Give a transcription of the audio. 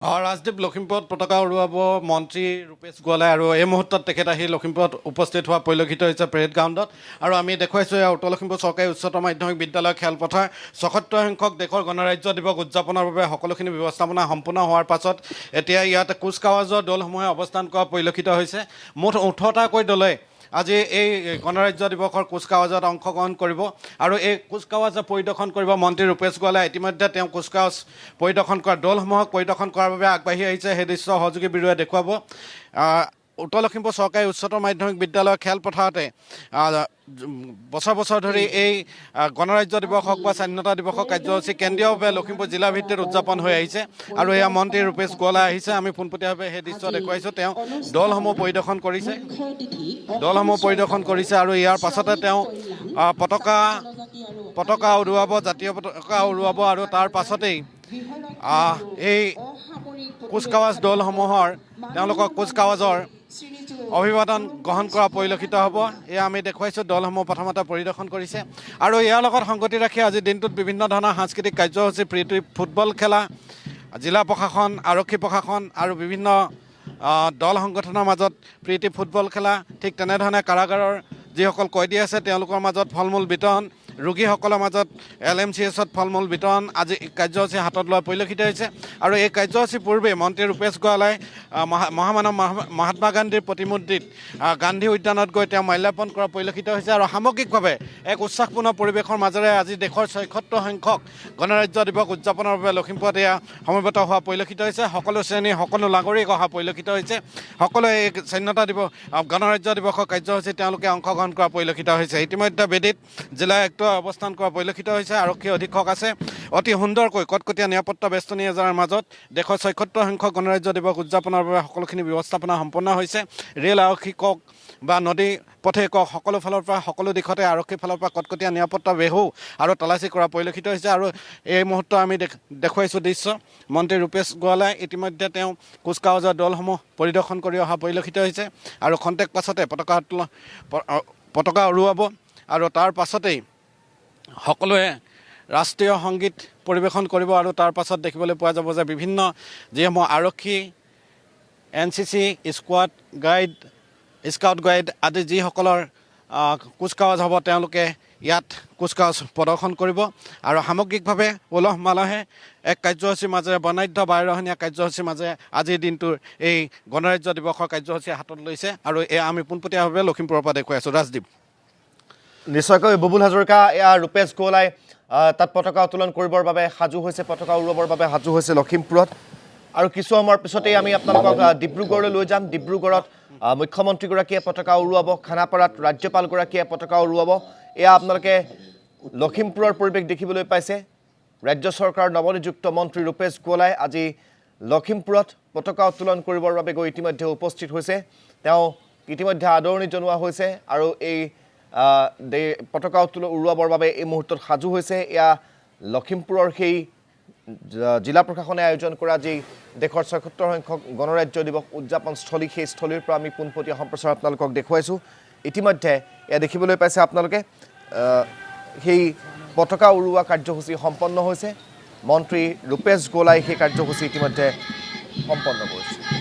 ৰাজদ্বীপ লখিমপুৰত পতাকা উৰুৱাব মন্ত্ৰী ৰূপেশ গোৱালাই আৰু এই মুহূৰ্তত তেখেত আহি লখিমপুৰত উপস্থিত হোৱা পৰিলক্ষিত হৈছে পেৰেড গ্ৰাউণ্ডত আৰু আমি দেখুৱাইছোঁ এয়া উত্তৰ লখিমপুৰ চৰকাৰী উচ্চতৰ মাধ্যমিক বিদ্যালয় খেলপথাৰ ৭৭ সংখ্যক দেশৰ গণৰাজ্য দিৱস উদযাপনৰ বাবে সকলোখিনি ব্যৱস্থাপনা সম্পূৰ্ণ হোৱাৰ পাছত এতিয়া ইয়াত কুচকাৱাজৰ দলসমূহে অৱস্থান কৰা পৰিলক্ষিত হৈছে মুঠ ১৮টাকৈ দলে আজি এই গণৰাজ্য দিৱসৰ কুচকাৱাজত অংশগ্ৰহণ কৰিব আৰু এই কুচকাৱাজ পৰিদৰ্শন কৰিব মন্ত্ৰী ৰূপেশ গোৱালাই ইতিমধ্যে তেওঁ কুচকাৱাজ পৰিদৰ্শন কৰা দলসমূহক পৰিদৰ্শন কৰাৰ বাবে আগবাঢ়ি আহিছে সেই দৃশ্য সহযোগী বিৰুৱে দেখুৱাব উত্তৰ লখিমপুৰ চৰকাৰী উচ্চতৰ মাধ্যমিক বিদ্যালয়ৰ খেলপথাৰতে বছৰ বছৰ ধৰি এই গণৰাজ্য দিৱস হওক বা স্বাধীনতা দিৱসৰ কাৰ্যসূচী কেন্দ্ৰীয়ভাৱে লখিমপুৰ জিলা ভিত্তিত উদযাপন হৈ আহিছে আৰু এয়া মন্ত্ৰী ৰূপেশ গোৱালাই আহিছে আমি পোনপটীয়াভাৱে সেই দৃশ্য দেখুৱাইছোঁ তেওঁ দলসমূহ পৰিদৰ্শন কৰিছে আৰু ইয়াৰ পাছতে তেওঁ পতাকা উৰুৱাব জাতীয় পতাকা উৰুৱাব আৰু তাৰ পাছতেই এই কুচকাৱাজ দলসমূহৰ তেওঁলোকৰ কুচকাৱাজৰ অভিবাদন গ্ৰহণ কৰা পৰিলক্ষিত হ'ব এয়া আমি দেখুৱাইছোঁ দলসমূহ প্ৰথমতে পৰিদৰ্শন কৰিছে আৰু ইয়াৰ লগত সংগতি ৰাখি আজিৰ দিনটোত বিভিন্ন ধৰণৰ সাংস্কৃতিক কাৰ্যসূচী প্ৰীতি ফুটবল খেলা জিলা প্ৰশাসন আৰক্ষী প্ৰশাসন আৰু বিভিন্ন দল সংগঠনৰ মাজত প্ৰীতি ফুটবল খেলা ঠিক তেনেধৰণে কাৰাগাৰৰ যিসকল কয়দী আছে তেওঁলোকৰ মাজত ফল মূল বিতৰণ ৰোগীসকলৰ মাজত LMCHত ফল মূল বিতৰণ আজি কাৰ্যসূচী হাতত লোৱা পৰিলক্ষিত হৈছে আৰু এই কাৰ্যসূচীৰ পূৰ্বে মন্ত্ৰী ৰূপেশ গোৱালাই মহামানৱ মহাত্মা গান্ধীৰ প্ৰতিমূৰ্তিত গান্ধী উদ্যানত গৈ তেওঁ মাল্যাৰ্পণ কৰা পৰিলক্ষিত হৈছে আৰু সামগ্ৰিকভাৱে এক উৎসাহপূৰ্ণ পৰিৱেশৰ মাজেৰে আজি দেশৰ ৭৬ সংখ্যক গণৰাজ্য দিৱস উদযাপনৰ বাবে লখিমপুৰত এয়া সমবেত হোৱা পৰিলক্ষিত হৈছে সকলো শ্ৰেণীৰ সকলো নাগৰিক অহা পৰিলক্ষিত হৈছে সকলোৱে এই স্বাধীনতা দিৱস গণৰাজ্য দিৱসৰ কাৰ্যসূচী তেওঁলোকে অংশগ্ৰহণ কৰা পৰিলক্ষিত হৈছে ইতিমধ্যে বেদীত জিলা আয়ুক্ত অৱস্থান কৰা পৰিলক্ষিত হৈছে আৰক্ষী অধীক্ষক আছে অতি সুন্দৰকৈ কটকটীয়া নিৰাপত্তা বেষ্টনী এজনৰ মাজত দেশৰ ৭৬ সংখ্যক গণৰাজ্য দিৱস উদযাপনৰ বাবে সকলোখিনি ব্যৱস্থাপনা সম্পন্ন হৈছে ৰেল আৰক্ষী কওক বা নদী পথে কওক সকলো ফালৰ পৰা সকলো দিশতে আৰক্ষীৰ ফালৰ পৰা কটকটীয়া নিৰাপত্তা বেহু আৰু তালাচী কৰা পৰিলক্ষিত হৈছে আৰু এই মুহূৰ্ত আমি দেখুৱাইছোঁ দৃশ্য মন্ত্ৰী ৰূপেশ গোৱালাই ইতিমধ্যে তেওঁ কুচকাৱাজৰ দলসমূহ পৰিদৰ্শন কৰি অহা পৰিলক্ষিত হৈছে আৰু খন্তেক পাছতে পতাকা উৰুৱাব আৰু তাৰ পাছতেই সকলোৱে ৰাষ্ট্ৰীয় সংগীত পৰিৱেশন কৰিব আৰু তাৰ পাছত দেখিবলৈ পোৱা যাব যে বিভিন্ন যিসমূহ আৰক্ষী NCC স্কাউট গাইড আদি যিসকলৰ কুচকাৱাজ হ'ব তেওঁলোকে ইয়াত কুচকাৱাজ প্ৰদৰ্শন কৰিব আৰু সামগ্ৰিকভাৱে উলহ মালহে এক কাৰ্যসূচীৰ মাজেৰে বৰ্ণাঢ্য 12ৰহণীয়া কাৰ্যসূচীৰ মাজেৰে আজিৰ দিনটোৰ এই গণৰাজ্য দিৱসৰ কাৰ্যসূচী হাতত লৈছে আৰু এয়া আমি পোনপটীয়াভাৱে লখিমপুৰৰ পৰা দেখুৱাই আছোঁ ৰাজদ্বীপ নিশ্চয়কৈ বুবুল হাজৰিকা এয়া ৰূপেশ গোৱালাই তাত পতাকা উত্তোলন কৰিবৰ বাবে সাজু হৈছে পতাকা উৰুৱাবৰ বাবে সাজু হৈছে লখিমপুৰত আৰু কিছু সময়ৰ পিছতেই আমি আপোনালোকক ডিব্ৰুগড়লৈ লৈ যাম ডিব্ৰুগড়ত মুখ্যমন্ত্ৰীগৰাকীয়ে পতাকা উৰুৱাব খানাপাৰাত ৰাজ্যপালগৰাকীয়ে পতাকা উৰুৱাব এয়া আপোনালোকে লখিমপুৰৰ পৰিৱেশ দেখিবলৈ পাইছে ৰাজ্য চৰকাৰৰ নৱনিযুক্ত মন্ত্ৰী ৰূপেশ গোৱালাই আজি লখিমপুৰত পতাকা উত্তোলন কৰিবৰ বাবে গৈ ইতিমধ্যে উপস্থিত হৈছে তেওঁ ইতিমধ্যে আদৰণি জনোৱা হৈছে আৰু এই পতাকা উৰুৱাবৰ বাবে এই মুহূৰ্তত সাজু হৈছে এয়া লখিমপুৰৰ সেই জিলা প্ৰশাসনে আয়োজন কৰা যি দেশৰ ৭৬ সংখ্যক গণৰাজ্য দিৱস উদযাপনস্থলী সেই স্থলীৰ পৰা আমি পোনপটীয়া সম্প্ৰচাৰ আপোনালোকক দেখুৱাইছোঁ ইতিমধ্যে এয়া দেখিবলৈ পাইছে আপোনালোকে সেই পতাকা উৰুওৱা কাৰ্যসূচী সম্পন্ন হৈছে মন্ত্ৰী ৰূপেশ গোৱালাই সেই কাৰ্যসূচী ইতিমধ্যে সম্পন্ন কৰিছে